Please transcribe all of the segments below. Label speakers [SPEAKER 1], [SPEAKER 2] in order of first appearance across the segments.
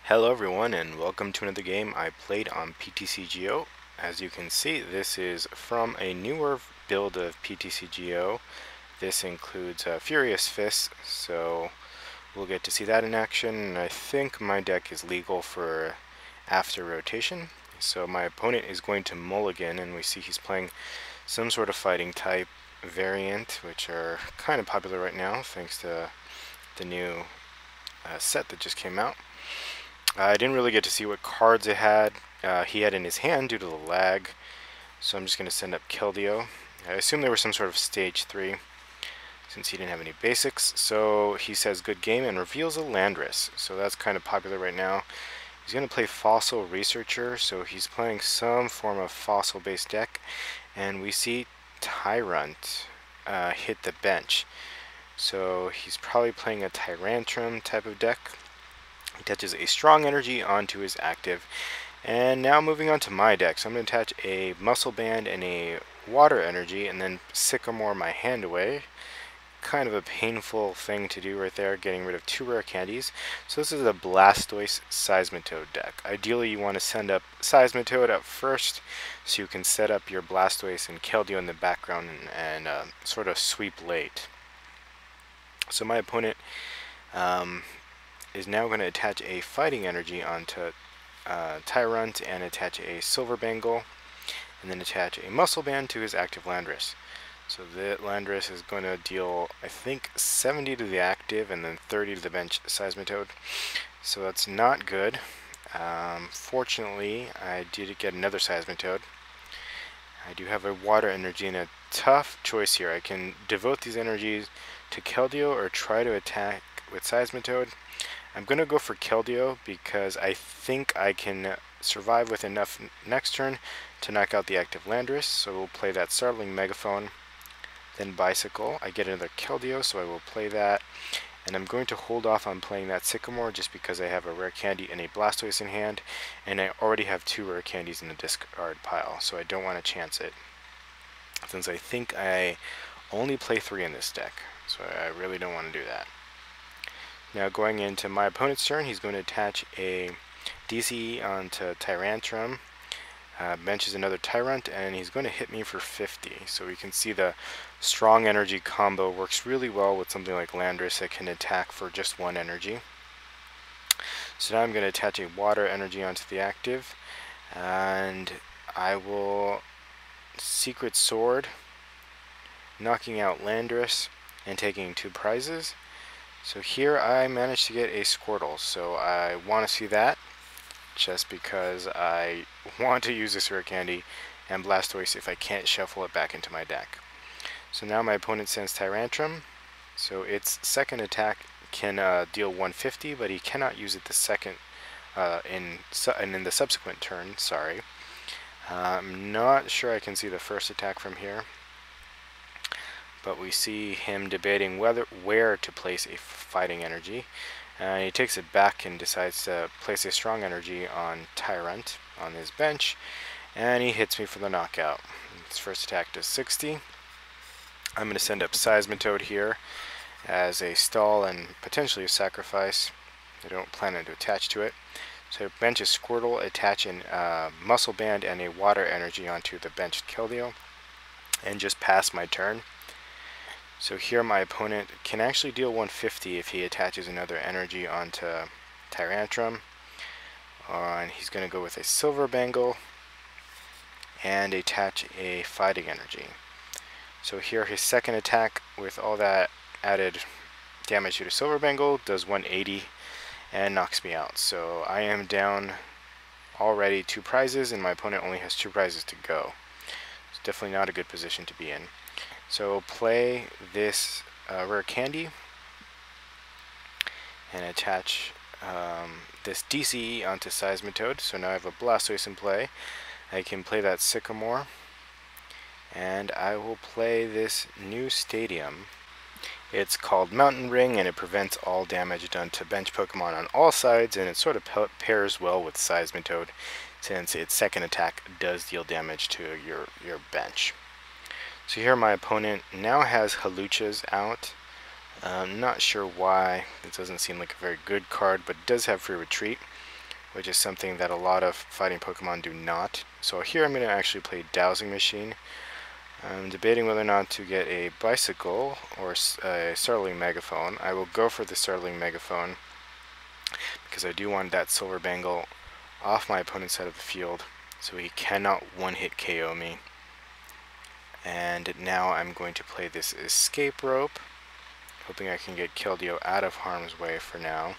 [SPEAKER 1] Hello everyone and welcome to another game I played on PTCGO. As you can see, this is from a newer build of PTCGO. This includes Furious Fist, so we'll get to see that in action. And I think my deck is legal for after rotation. So my opponent is going to mulligan, and we see he's playing some sort of fighting type variant, which are kind of popular right now thanks to the new set that just came out. I didn't really get to see what cards he had in his hand due to the lag, so I'm just going to send up Keldeo. I assume there was some sort of stage 3 since he didn't have any basics. So he says good game and reveals a Landorus, so that's kind of popular right now. He's going to play Fossil Researcher, so he's playing some form of fossil based deck, and we see Tyrant hit the bench, so he's probably playing a Tyrantrum type of deck. He attaches a strong energy onto his active. And now moving on to my deck. So I'm going to attach a muscle band and a water energy and then Sycamore my hand away. Kind of a painful thing to do right there, getting rid of 2 rare candies. So this is a Blastoise Seismitoad deck. Ideally you want to send up Seismitoad up first so you can set up your Blastoise and Keldeo in the background and sort of sweep late. So my opponent is now going to attach a fighting energy onto Tyrant and attach a silver bangle, and then attach a muscle band to his active Landorus. So the Landorus is going to deal, I think, 70 to the active and then 30 to the bench Seismitoad. So that's not good. Fortunately, I did get another Seismitoad. I do have a water energy and a tough choice here. I can devote these energies to Keldeo or try to attack with Seismitoad. I'm going to go for Keldeo because I think I can survive with enough next turn to knock out the active Landorus, so we'll play that Startling Megaphone. Then Bicycle, I get another Keldeo, so I will play that. And I'm going to hold off on playing that Sycamore just because I have a rare candy and a Blastoise in hand, and I already have 2 rare candies in the discard pile, so I don't want to chance it. Since I think I only play 3 in this deck, so I really don't want to do that. Now going into my opponent's turn, he's going to attach a DCE onto Tyrantrum, benches another Tyrant, and he's going to hit me for 50. So we can see the strong energy combo works really well with something like Landorus that can attack for just 1 energy. So now I'm going to attach a water energy onto the active, and I will Secret Sword, knocking out Landorus and taking 2 prizes. So here I managed to get a Squirtle, so I want to see that just because I want to use this rare candy and Blastoise if I can't shuffle it back into my deck. So now my opponent sends Tyrantrum, so its second attack can deal 150, but he cannot use it the second in the subsequent turn. Sorry, I'm not sure I can see the first attack from here. But we see him debating where to place a fighting energy. He takes it back and decides to place a strong energy on Tyrant on his bench, and he hits me for the knockout. His first attack does 60. I'm going to send up Seismitoad here as a stall and potentially a sacrifice. I don't plan to attach to it. So bench a Squirtle, attach a muscle band and a water energy onto the benched Keldeo, and just pass my turn. So here my opponent can actually deal 150 if he attaches another energy onto Tyrantrum. And he's going to go with a silver bangle and attach a fighting energy. So here his second attack with all that added damage to the silver bangle does 180 and knocks me out. So I am down already 2 prizes and my opponent only has 2 prizes to go. It's definitely not a good position to be in. So play this rare candy and attach this DCE onto Seismitoad. So now I have a Blastoise in play. I can play that Sycamore, and I will play this new stadium. It's called Mountain Ring, and it prevents all damage done to bench Pokemon on all sides, and it sort of pairs well with Seismitoad since its second attack does deal damage to your bench. So here my opponent now has Haluchas out. I'm not sure why. It doesn't seem like a very good card, but it does have free retreat. which is something that a lot of fighting Pokemon do not. So here I'm going to actually play Dowsing Machine. I'm debating whether or not to get a Bicycle or a Starling Megaphone. I will go for the Starling Megaphone because I do want that Silver Bangle off my opponent's side of the field so he cannot one-hit KO me. And now I'm going to play this Escape Rope, hoping I can get Keldeo out of harm's way for now.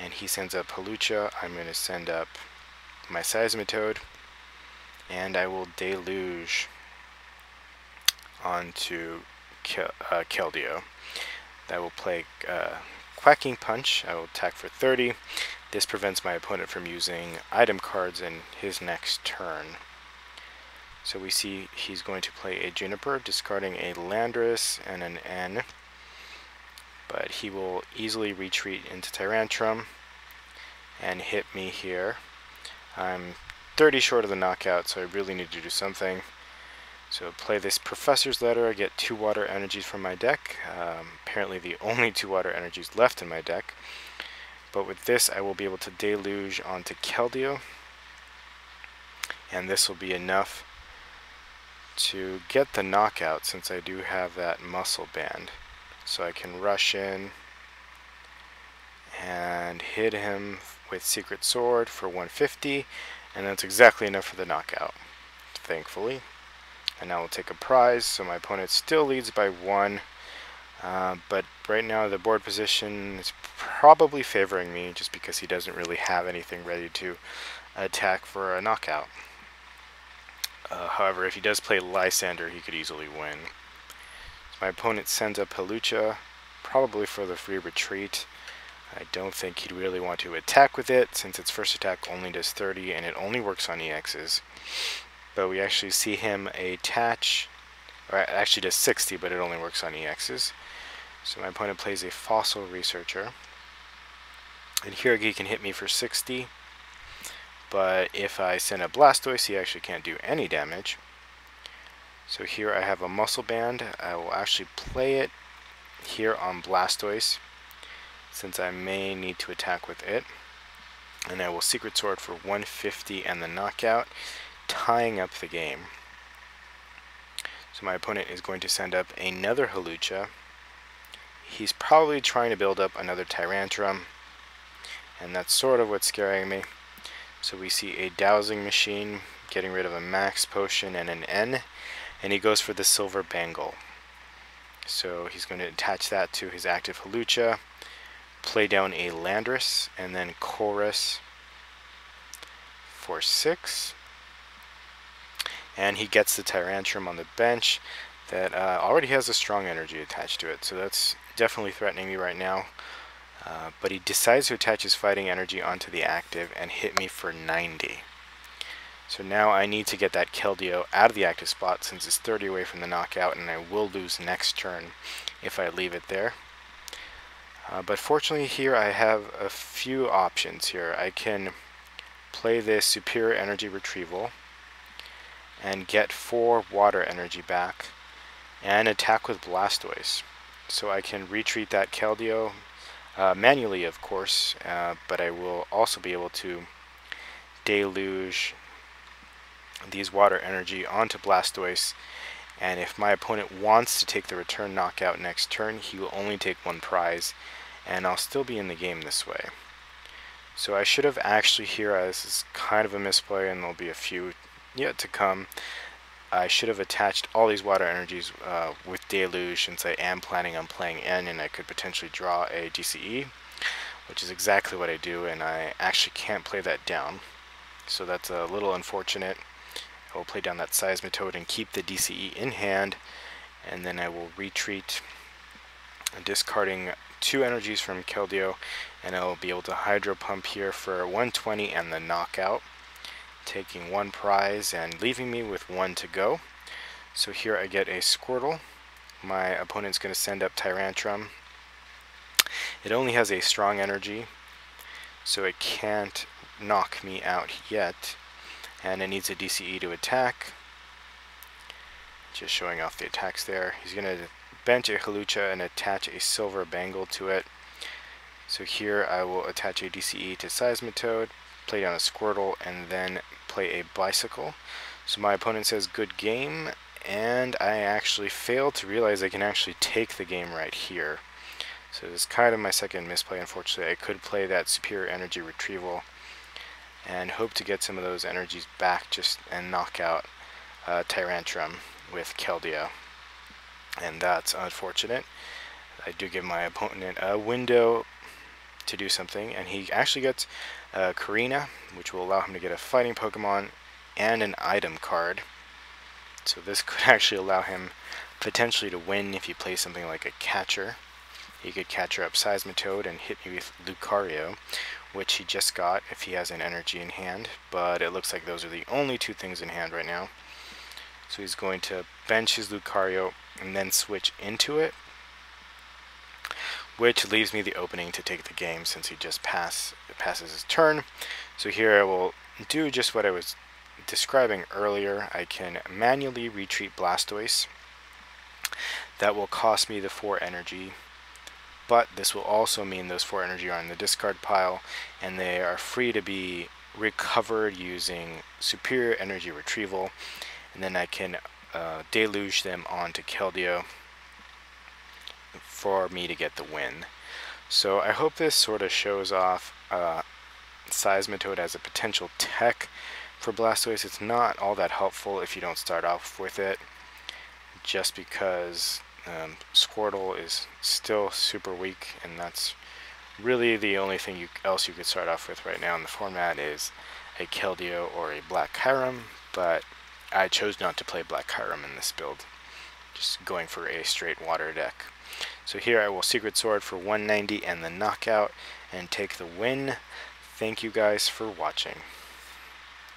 [SPEAKER 1] And he sends up Hawlucha. I'm going to send up my Seismitoad, and I will Deluge onto Keldeo. That will play Quacking Punch. I will attack for 30. This prevents my opponent from using item cards in his next turn. So we see he's going to play a Juniper, discarding a Landorus and an N. But he will easily retreat into Tyrantrum and hit me here. I'm 30 short of the knockout, so I really need to do something. So play this Professor's Letter. I get 2 water energies from my deck. Apparently the only 2 water energies left in my deck. But with this I will be able to Deluge onto Keldeo. And this will be enough to get the knockout since I do have that Muscle Band. So I can rush in and hit him with Secret Sword for 150, and that's exactly enough for the knockout, thankfully. And now we'll take a prize, so my opponent still leads by 1, but right now the board position is probably favoring me just because he doesn't really have anything ready to attack for a knockout. However, if he does play Lysander, he could easily win. My opponent sends up Hawlucha, probably for the free retreat. I don't think he'd really want to attack with it, since its first attack only does 30 and it only works on EXs. But we actually see him attach, or it actually does 60, but it only works on EXs. So my opponent plays a Fossil Researcher. And here he can hit me for 60, but if I send a Blastoise, he actually can't do any damage. So here I have a Muscle Band. I will actually play it here on Blastoise, since I may need to attack with it. And I will Secret Sword for 150 and the knockout, tying up the game. So my opponent is going to send up another Hawlucha. He's probably trying to build up another Tyrantrum, and that's sort of what's scaring me. So we see a Dowsing Machine getting rid of a Max Potion and an N, and he goes for the Silver Bangle. So he's going to attach that to his active Hawlucha, play down a Landorus, and then Colress for 6. And he gets the Tyrantrum on the bench that already has a strong energy attached to it, so that's definitely threatening me right now. But he decides to attach his fighting energy onto the active and hit me for 90. So now I need to get that Keldeo out of the active spot since it's 30 away from the knockout, and I will lose next turn if I leave it there. But fortunately here I have a few options here. I can play this Superior Energy Retrieval and get 4 water energy back and attack with Blastoise. So I can retreat that Keldeo manually, of course, but I will also be able to Deluge these water energy onto Blastoise, and if my opponent wants to take the return knockout next turn, he will only take 1 prize, and I'll still be in the game this way. So I should have actually here, this is kind of a misplay and there'll be a few yet to come, I should have attached all these water energies with Deluge, since I am planning on playing N and I could potentially draw a DCE, which is exactly what I do, and I actually can't play that down. So that's a little unfortunate. I will play down that Seismitoad and keep the DCE in hand, and then I will retreat, discarding 2 energies from Keldeo, and I will be able to Hydro Pump here for 120 and the knockout, taking 1 prize and leaving me with 1 to go. So here I get a Squirtle. My opponent's going to send up Tyrantrum. It only has a strong energy, so it can't knock me out yet, and it needs a DCE to attack. Just showing off the attacks there. He's going to bench a Hawlucha and attach a Silver Bangle to it. So here I will attach a DCE to Seismitoad, play down a Squirtle, and then play a Bicycle. So my opponent says good game, and I actually failed to realize I can actually take the game right here. So this is kind of my second misplay, unfortunately. I could play that Superior Energy Retrieval and hope to get some of those energies back and knock out Tyrantrum with Keldeo. And that's unfortunate. I do give my opponent a window to do something, and he actually gets Karina, which will allow him to get a fighting Pokemon and an item card. So this could actually allow him potentially to win if you play something like a catcher. He could catcher up Seismitoad and hit me with Lucario, which he just got if he has an energy in hand, but it looks like those are the only two things in hand right now. So he's going to bench his Lucario and then switch into it, which leaves me the opening to take the game since he just passes his turn. So here I will do just what I was describing earlier. I can manually retreat Blastoise. That will cost me the 4 energy, but this will also mean those 4 energy are in the discard pile, and they are free to be recovered using Superior Energy Retrieval, and then I can deluge them onto Keldeo for me to get the win. So I hope this sort of shows off Seismitoad as a potential tech for Blastoise. It's not all that helpful if you don't start off with it, just because Squirtle is still super weak, and that's really the only thing else you could start off with right now in the format is a Keldeo or a Black Kyurem, but I chose not to play Black Kyurem in this build, just going for a straight water deck. So here I will Secret Sword for 190 and the knockout and take the win. Thank you guys for watching.